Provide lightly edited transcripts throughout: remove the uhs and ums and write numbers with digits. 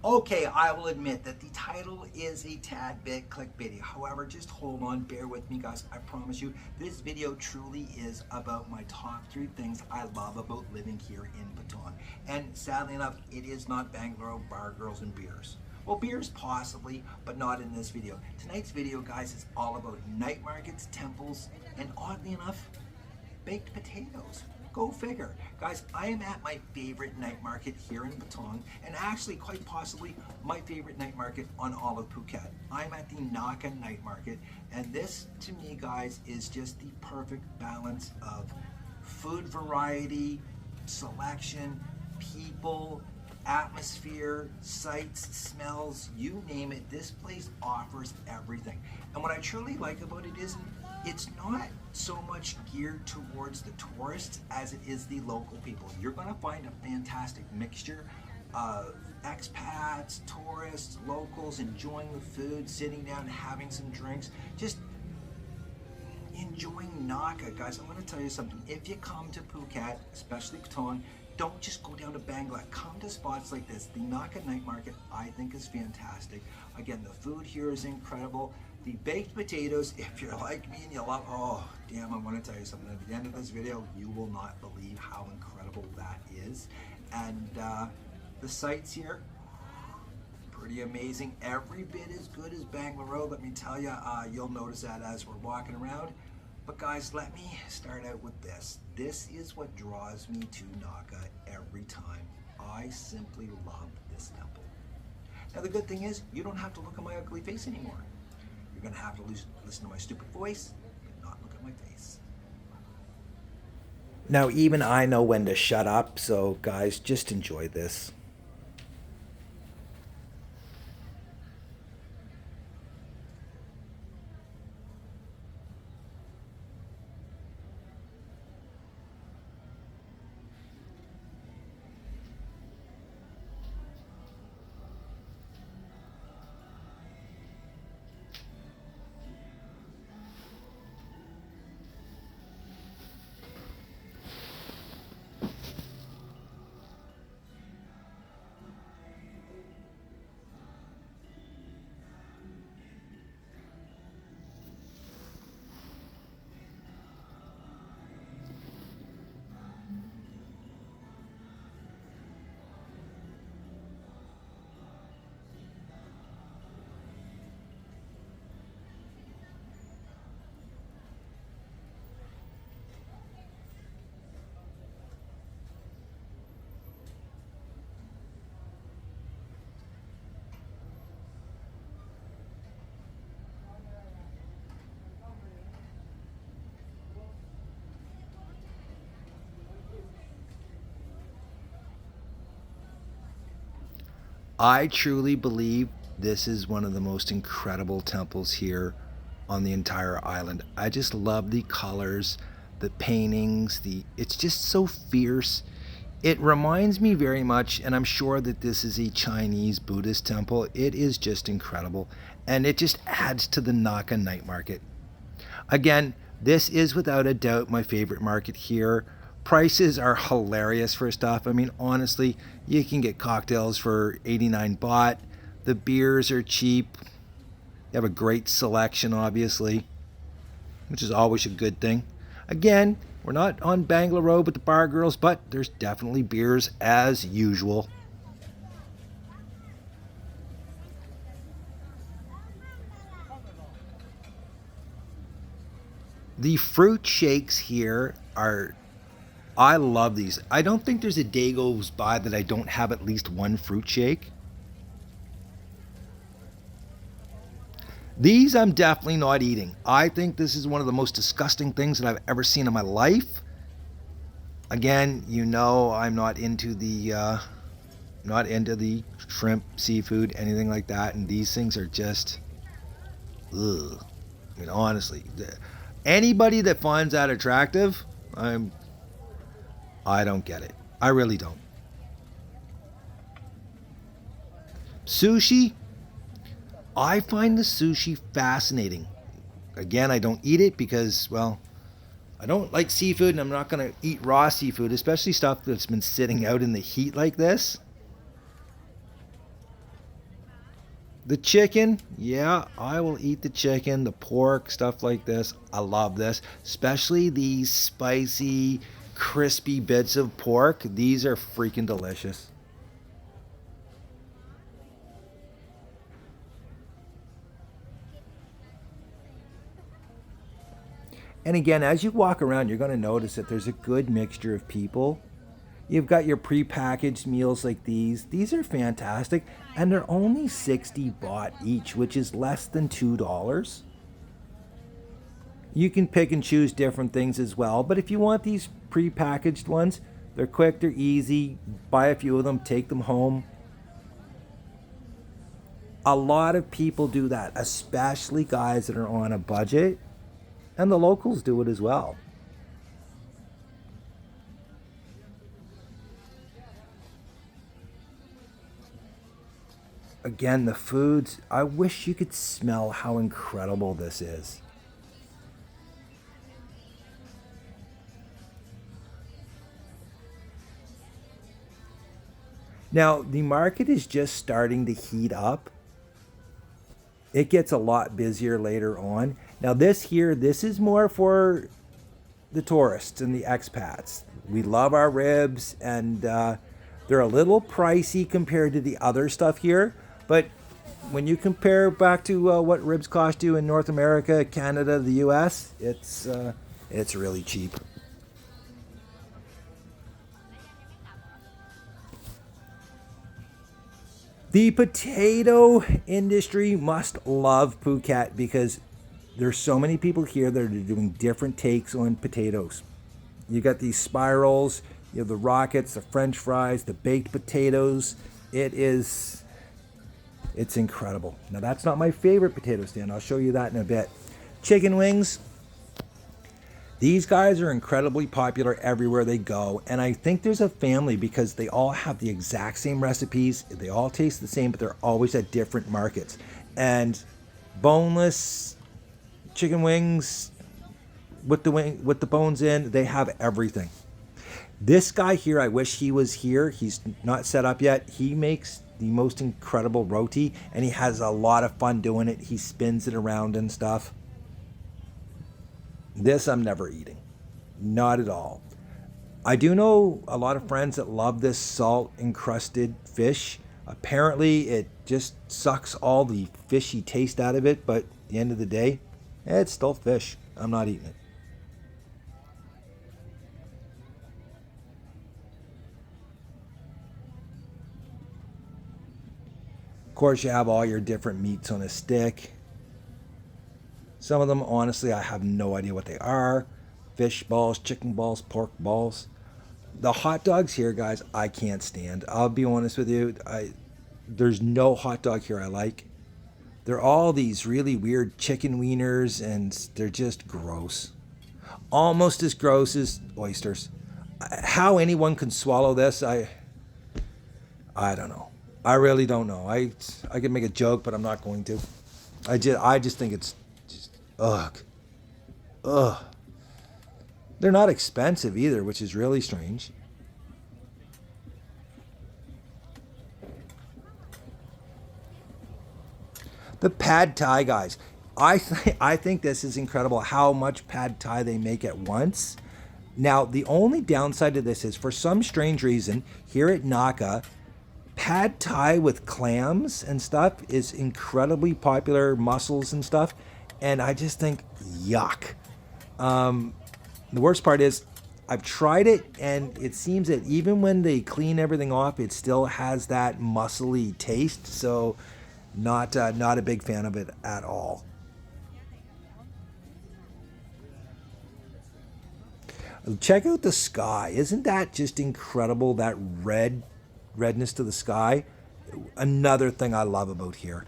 Okay, I will admit that the title is a tad bit clickbaity. However, just hold on, bear with me guys. I promise you, this video truly is about my top 3 things I love about living here in Patong. And sadly enough, it is not Bangla Bargirls and Beers. Well, beers possibly, but not in this video. Tonight's video, guys, is all about night markets, temples, and oddly enough, baked potatoes. Go figure. Guys, I am at my favorite night market here in Patong, and actually quite possibly my favorite night market on all of Phuket. I'm at the Naka night market, and this to me, guys, is just the perfect balance of food variety, selection, people, atmosphere, sights, smells, you name it. This place offers everything. And what I truly like about it is it's not so much geared towards the tourists as it is the local people. You're going to find a fantastic mixture of expats, tourists, locals enjoying the food, sitting down, having some drinks, just enjoying Naka. Guys, I'm going to tell you something. If you come to Phuket, especially Patong, don't just go down to Bangla. Come to spots like this. The Naka Night Market, I think, is fantastic. Again, the food here is incredible. The baked potatoes, if you're like me and you love, oh, damn, I want to tell you something. At the end of this video, you will not believe how incredible that is. And the sights here, pretty amazing. Every bit as good as Bangla Road, let me tell you. You'll notice that as we're walking around. But guys, let me start out with this. This is what draws me to Naka every time. I simply love this temple. Now the good thing is, you don't have to look at my ugly face anymore. You're gonna have to listen to my stupid voice, but not look at my face. Now even I know when to shut up, so guys, just enjoy this. I truly believe this is one of the most incredible temples here on the entire island. I just love the colors, the paintings, it's just so fierce. It reminds me very much, and I'm sure that this is a Chinese Buddhist temple. It is just incredible, and it just adds to the Naka night market. Again, this is without a doubt my favorite market here. Prices are hilarious for stuff. I mean, honestly, you can get cocktails for 89 baht. The beers are cheap. You have a great selection, obviously, which is always a good thing. Again, we're not on Bangla Road with the bar girls, but there's definitely beers as usual. The fruit shakes here are, I love these. I don't think there's a day goes by that I don't have at least one fruit shake. These I'm definitely not eating. I think this is one of the most disgusting things that I've ever seen in my life. Again, you know I'm not into the shrimp, seafood, anything like that, and these things are just, ugh. I mean, honestly, anybody that finds that attractive, I don't get it. I really don't. Sushi, I find the sushi fascinating. Again, I don't eat it because, well, I don't like seafood and I'm not going to eat raw seafood, especially stuff that's been sitting out in the heat like this. The chicken, yeah, I will eat the chicken, the pork, stuff like this. I love this, especially these spicy, crispy bits of pork. These are freaking delicious. And again, as you walk around, you're going to notice that there's a good mixture of people. You've got your pre-packaged meals like these. These are fantastic, and they're only 60 baht each, which is less than $2. You can pick and choose different things as well, but if you want these pre-packaged ones, they're quick, they're easy. Buy a few of them, take them home. A lot of people do that, especially guys that are on a budget, and the locals do it as well. Again, the foods, I wish you could smell how incredible this is. Now, the market is just starting to heat up. It gets a lot busier later on. Now, this here, this is more for the tourists and the expats. We love our ribs, and they're a little pricey compared to the other stuff here. But when you compare back to what ribs cost you in North America, Canada, the U.S., it's really cheap. The potato industry must love Phuket because there's so many people here that are doing different takes on potatoes. You got these spirals, you have the rockets, the French fries, the baked potatoes. It's incredible. Now that's not my favorite potato stand. I'll show you that in a bit. Chicken wings. These guys are incredibly popular everywhere they go, and I think there's a family because they all have the exact same recipes. They all taste the same, but they're always at different markets. And boneless chicken wings with the bones in, they have everything. This guy here, I wish he was here. He's not set up yet. He makes the most incredible roti, and he has a lot of fun doing it. He spins it around and stuff. This I'm never eating. Not at all. I do know a lot of friends that love this salt encrusted fish. Apparently, it just sucks all the fishy taste out of it, but at the end of the day, it's still fish. I'm not eating it. Of course, you have all your different meats on a stick. Some of them, honestly, I have no idea what they are. Fish balls, chicken balls, pork balls. The hot dogs here, guys, I can't stand. I'll be honest with you. There's no hot dog here I like. They're all these really weird chicken wieners, and they're just gross. Almost as gross as oysters. How anyone can swallow this, I don't know. I really don't know. I could make a joke, but I'm not going to. I just think it's just ugh. Ugh. They're not expensive either, which is really strange. The pad thai guys. I think this is incredible how much pad thai they make at once. Now, the only downside to this is for some strange reason, here at Naka, pad thai with clams and stuff is incredibly popular, mussels and stuff. And I just think, yuck. The worst part is, I've tried it, and it seems that even when they clean everything off, it still has that muscly taste. So, not a big fan of it at all. Check out the sky. Isn't that just incredible? That redness to the sky. Another thing I love about here.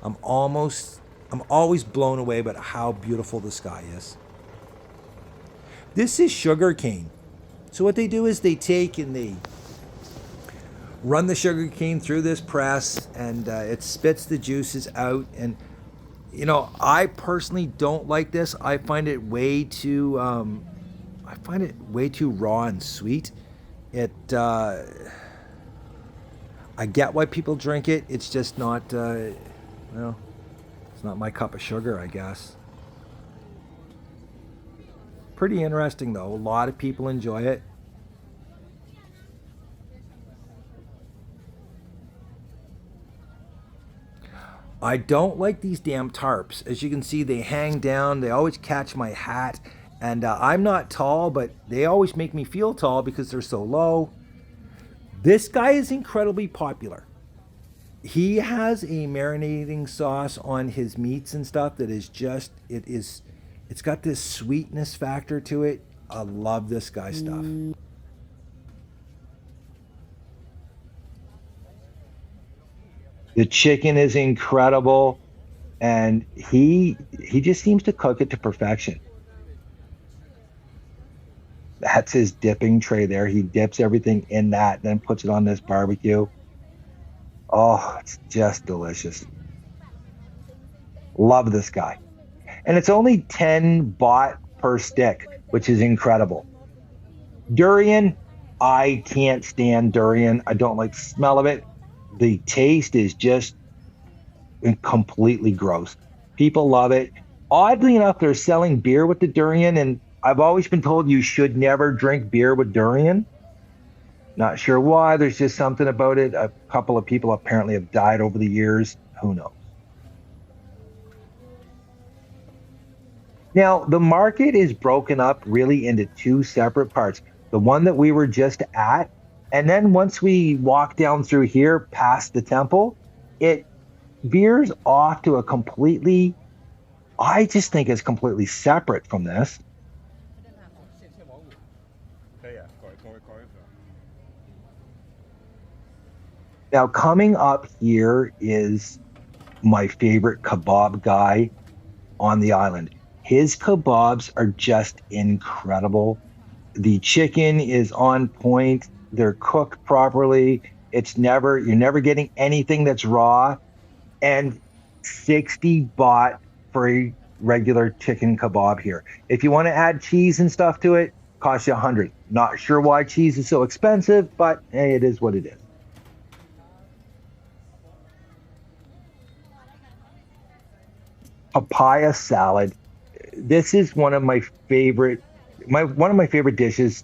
I'm almost I'm always blown away by how beautiful the sky is. This is sugar cane. So what they do is they take and they run the sugar cane through this press, and it spits the juices out. And you know, I personally don't like this. I find it way too raw and sweet. It I get why people drink it. It's just not, well, it's not my cup of sugar, I guess. Pretty interesting though. A lot of people enjoy it. I don't like these damn tarps. As you can see, they hang down. They always catch my hat. And I'm not tall, but they always make me feel tall because they're so low. This guy is incredibly popular. He has a marinating sauce on his meats and stuff that is just, it's got this sweetness factor to it. I love this guy stuff. The chicken is incredible, and he just seems to cook it to perfection. That's his dipping tray there. He dips everything in that, then puts it on this barbecue. Oh, it's just delicious. Love this guy. And it's only 10 baht per stick, which is incredible. Durian, I can't stand durian. I don't like the smell of it. The taste is just completely gross. People love it. Oddly enough, they're selling beer with the durian, and I've always been told you should never drink beer with durian. Not sure why. There's just something about it. A couple of people apparently have died over the years. Who knows? Now, the market is broken up really into two separate parts. The one that we were just at, and then once we walk down through here past the temple, it veers off to a completely, I just think it's completely separate from this. Now, coming up here is my favorite kebab guy on the island. His kebabs are just incredible. The chicken is on point. They're cooked properly. You're never getting anything that's raw. And 60 baht for a regular chicken kebab here. If you want to add cheese and stuff to it, costs you 100. Not sure why cheese is so expensive, but hey, it is what it is. Papaya salad. This is one of my favorite dishes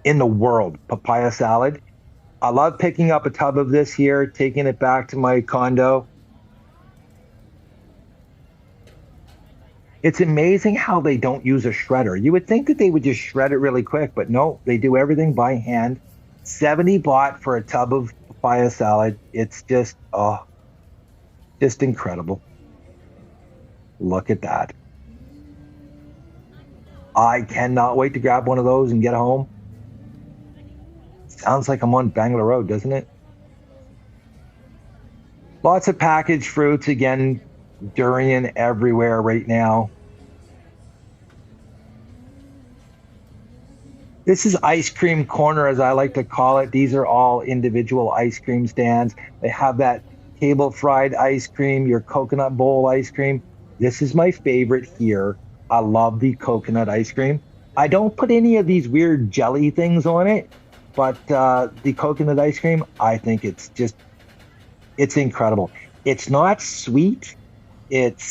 in the world, papaya salad. I love picking up a tub of this here, taking it back to my condo. It's amazing how they don't use a shredder. You would think that they would just shred it really quick, but no, they do everything by hand. 70 baht for a tub of papaya salad. It's just, just incredible. Look at that. I cannot wait to grab one of those and get home. Sounds like I'm on Bangla Road, doesn't it? Lots of packaged fruits. Again, durian everywhere right now. This is ice cream corner, as I like to call it. These are all individual ice cream stands. They have that table fried ice cream, your coconut bowl ice cream. This is my favorite here. I love the coconut ice cream. I don't put any of these weird jelly things on it, but the coconut ice cream, I think it's incredible. It's not sweet. It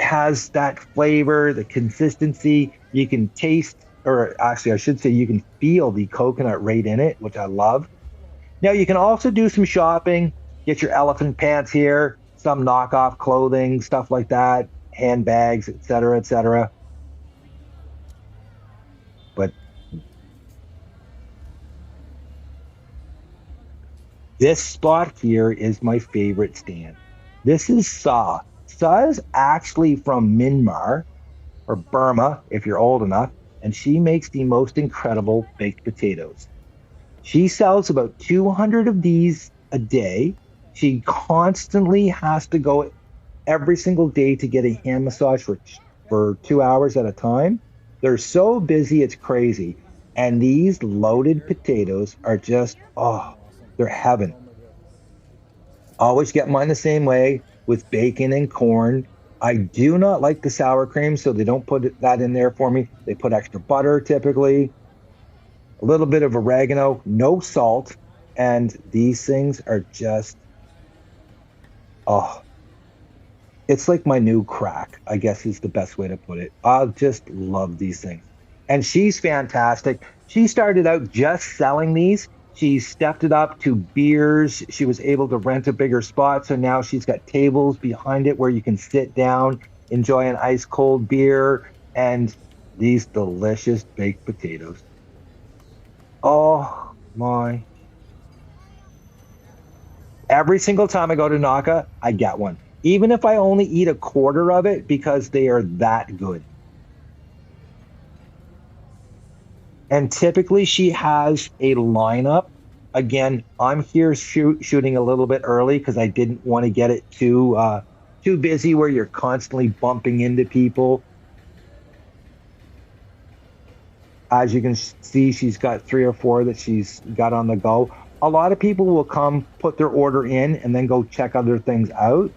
has that flavor, the consistency. You can taste, or actually I should say you can feel the coconut right in it, which I love. Now you can also do some shopping, get your elephant pants here, some knockoff clothing, stuff like that, handbags, etc., etc. But this spot here is my favorite stand. This is Sa. Sa is actually from Myanmar, or Burma, if you're old enough, and she makes the most incredible baked potatoes. She sells about 200 of these a day. She constantly has to go every single day to get a hand massage for 2 hours at a time. They're so busy, it's crazy. And these loaded potatoes are just, they're heaven. Always get mine the same way with bacon and corn. I do not like the sour cream, so they don't put that in there for me. They put extra butter typically, a little bit of oregano, no salt, And these things are just, oh, it's like my new crack, I guess is the best way to put it. I just love these things. And she's fantastic. She started out just selling these. She stepped it up to beers. She was able to rent a bigger spot. So now she's got tables behind it where you can sit down, enjoy an ice cold beer, and these delicious baked potatoes. Oh my. Every single time I go to Naka, I get one. Even if I only eat a quarter of it because they are that good. And typically she has a lineup. Again, I'm here shooting a little bit early because I didn't want to get it too busy where you're constantly bumping into people. As you can see, she's got 3 or 4 that she's got on the go. A lot of people will come put their order in and then go check other things out.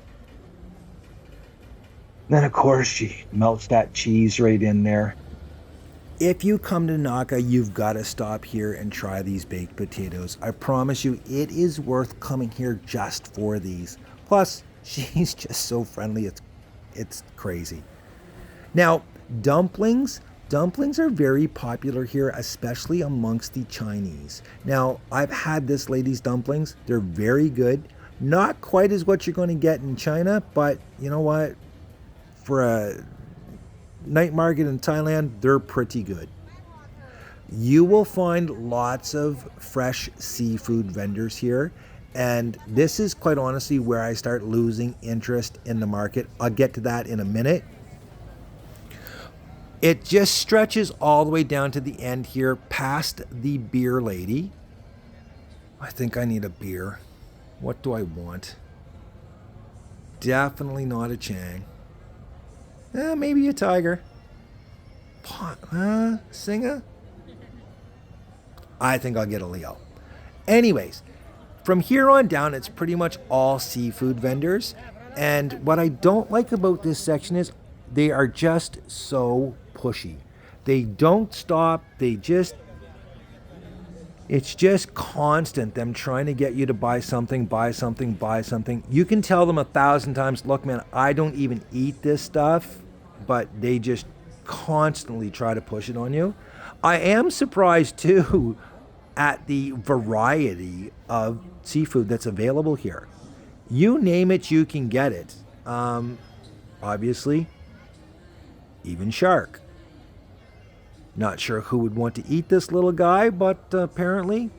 Then, of course, she melts that cheese right in there. If you come to Naka, you've got to stop here and try these baked potatoes. I promise you, it is worth coming here just for these. Plus, she's just so friendly, it's crazy. Now, dumplings. Dumplings are very popular here, especially amongst the Chinese. Now, I've had this lady's dumplings. They're very good. Not quite as what you're going to get in China, but you know what? For a night market in Thailand, they're pretty good. You will find lots of fresh seafood vendors here. And this is quite honestly where I start losing interest in the market. I'll get to that in a minute. It just stretches all the way down to the end here, past the beer lady. I think I need a beer. What do I want? Definitely not a Chang. Maybe a Tiger. Singer? I think I'll get a Leo. Anyways, from here on down, it's pretty much all seafood vendors. And what I don't like about this section is they are just so pushy. They don't stop. It's just constant, them trying to get you to buy something, buy something, buy something. You can tell them 1,000 times, look, man, I don't even eat this stuff, but they just constantly try to push it on you. I am surprised, too, at the variety of seafood that's available here. You name it, you can get it. Obviously, even shark. Not sure who would want to eat this little guy, but apparently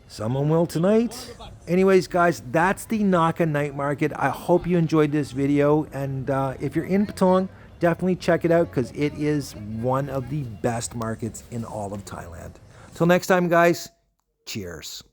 someone will tonight. Anyways, guys, that's the Naka Night Market. I hope you enjoyed this video, and if you're in Patong, definitely check it out because it is one of the best markets in all of Thailand. Till next time, guys, cheers.